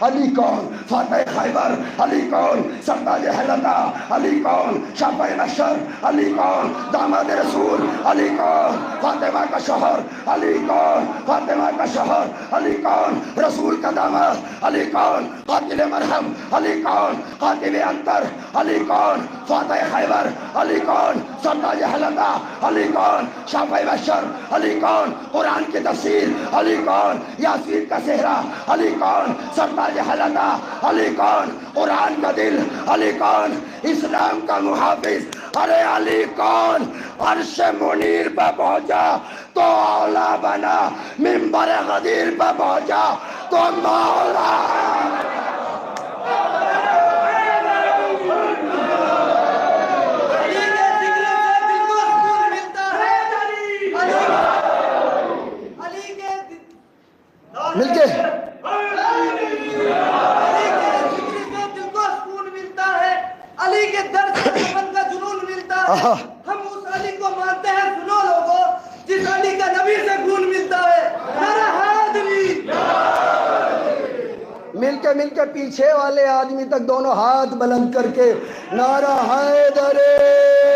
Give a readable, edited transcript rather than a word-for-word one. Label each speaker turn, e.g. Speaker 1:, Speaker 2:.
Speaker 1: علی کون فاتح خیبر، علی کون سرتاج حلقہ، علی کون شافع نشر، علی کون داماد رسول، علی کون فاطمہ کا شوہر، علی کون فاطمہ کا شوہر، علی کون رسول کا داماد، علی کون قاتل مرہم، علی کون قاتل انتر، علی کون فاتح خیبر، علی کون سرتاج حلقہ، علی کون شافع نشر، علی کون قرآن کی تفسیر، علی کون یاسین کا صحرا، علی کون سرتاج حلقہ، علی کون قرآن کا دل، علی کون اسلام کا محافظ، ارے علی کون عرش منیر پہ پہنچا تو اولا بنا، منبر غدیر پہ پہنچا تو مولا۔ مل کے
Speaker 2: علی کے در سے دفن کا جنون ملتا ہے، ہم اس علی کو مانتے ہیں سنو لوگوں جس علی کا نبی سے خون ملتا ہے، نعرہ حیدری۔
Speaker 1: مل کے پیچھے والے آدمی تک دونوں ہاتھ بلند کر کے نعرہ حیدری۔